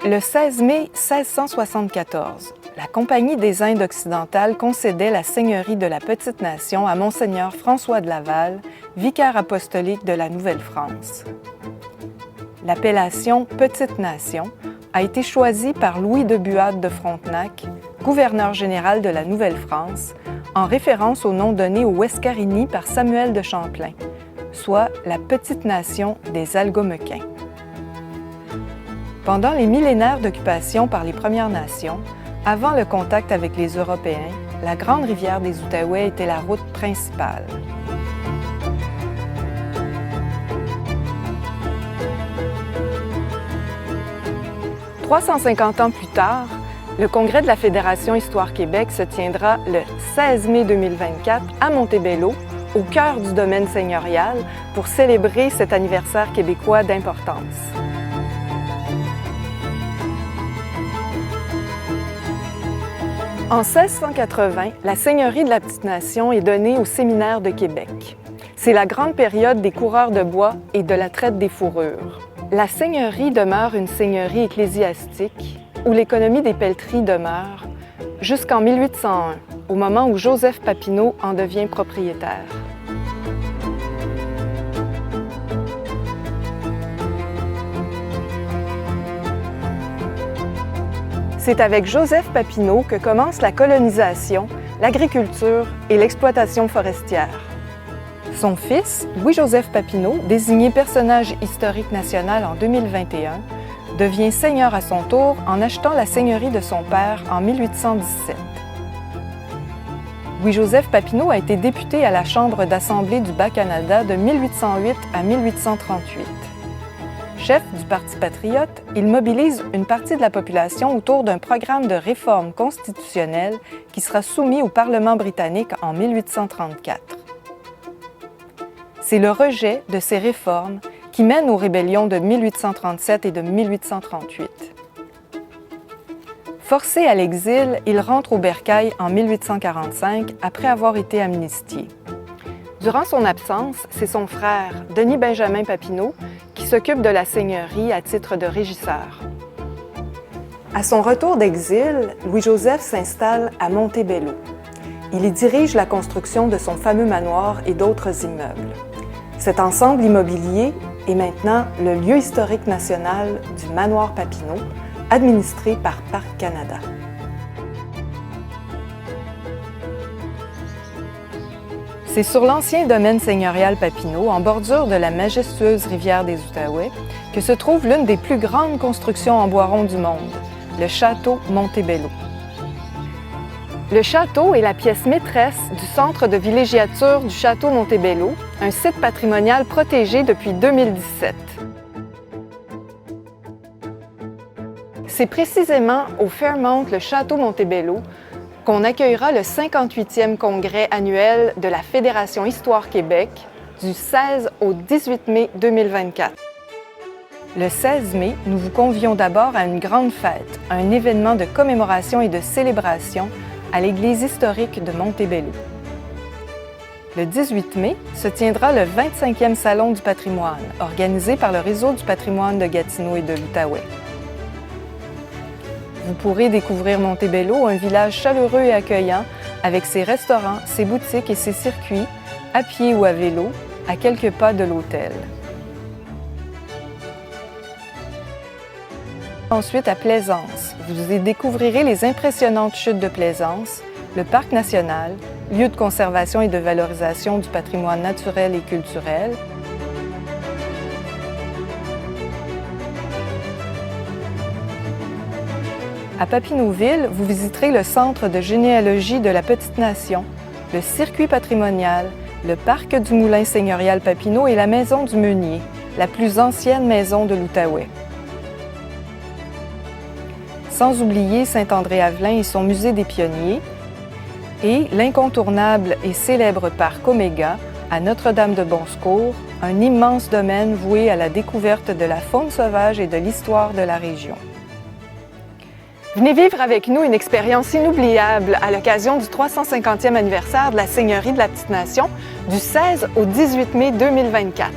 Le 16 mai 1674, la Compagnie des Indes occidentales concédait la seigneurie de la Petite-Nation à Monseigneur François de Laval, vicaire apostolique de la Nouvelle-France. L'appellation Petite-Nation a été choisie par Louis de Buade de Frontenac, gouverneur général de la Nouvelle-France, en référence au nom donné aux Ouescarigny par Samuel de Champlain, soit la Petite-Nation des Algonquins. Pendant les millénaires d'occupation par les Premières Nations, avant le contact avec les Européens, la Grande Rivière des Outaouais était la route principale. « 350 ans plus tard, le Congrès de la Fédération Histoire Québec se tiendra le 16 mai 2024 à Montebello, au cœur du domaine seigneurial, pour célébrer cet anniversaire québécois d'importance. En 1680, la seigneurie de la Petite-Nation est donnée au Séminaire de Québec. C'est la grande période des coureurs de bois et de la traite des fourrures. La seigneurie demeure une seigneurie ecclésiastique où l'économie des pelleteries demeure jusqu'en 1801, au moment où Joseph Papineau en devient propriétaire. C'est avec Joseph Papineau que commence la colonisation, l'agriculture et l'exploitation forestière. Son fils, Louis-Joseph Papineau, désigné personnage historique national en 2021, devient seigneur à son tour en achetant la seigneurie de son père en 1817. Louis-Joseph Papineau a été député à la Chambre d'Assemblée du Bas-Canada de 1808 à 1838. Chef du Parti patriote, il mobilise une partie de la population autour d'un programme de réforme constitutionnelle qui sera soumis au Parlement britannique en 1834. C'est le rejet de ces réformes qui mène aux rébellions de 1837 et de 1838. Forcé à l'exil, il rentre au Bercail en 1845 après avoir été amnistié. Durant son absence, c'est son frère, Denis-Benjamin Papineau, qui s'occupe de la seigneurie à titre de régisseur. À son retour d'exil, Louis-Joseph s'installe à Montebello. Il y dirige la construction de son fameux manoir et d'autres immeubles. Cet ensemble immobilier est maintenant le lieu historique national du manoir Papineau, administré par Parc Canada. C'est sur l'ancien domaine seigneurial Papineau, en bordure de la majestueuse rivière des Outaouais, que se trouve l'une des plus grandes constructions en bois rond du monde, le château Montebello. Le château est la pièce maîtresse du centre de villégiature du château Montebello, un site patrimonial protégé depuis 2017. C'est précisément au Fairmount, le château Montebello, qu'on accueillera le 58e congrès annuel de la Fédération Histoire Québec du 16 au 18 mai 2024. Le 16 mai, nous vous convions d'abord à une grande fête, un événement de commémoration et de célébration à l'église historique de Montebello. Le 18 mai se tiendra le 25e Salon du patrimoine, organisé par le Réseau du patrimoine de Gatineau et de l'Outaouais. Vous pourrez découvrir Montebello, un village chaleureux et accueillant, avec ses restaurants, ses boutiques et ses circuits, à pied ou à vélo, à quelques pas de l'hôtel. Ensuite à Plaisance, vous y découvrirez les impressionnantes chutes de Plaisance, le parc national, lieu de conservation et de valorisation du patrimoine naturel et culturel. À Papineauville, vous visiterez le centre de généalogie de la Petite-Nation, le circuit patrimonial, le parc du moulin seigneurial Papineau et la maison du meunier, la plus ancienne maison de l'Outaouais. Sans oublier Saint-André-Avelin et son musée des pionniers, et l'incontournable et célèbre parc Oméga à Notre-Dame-de-Bon-Secours, un immense domaine voué à la découverte de la faune sauvage et de l'histoire de la région. Venez vivre avec nous une expérience inoubliable à l'occasion du 350e anniversaire de la Seigneurie de la Petite-Nation du 16 au 18 mai 2024.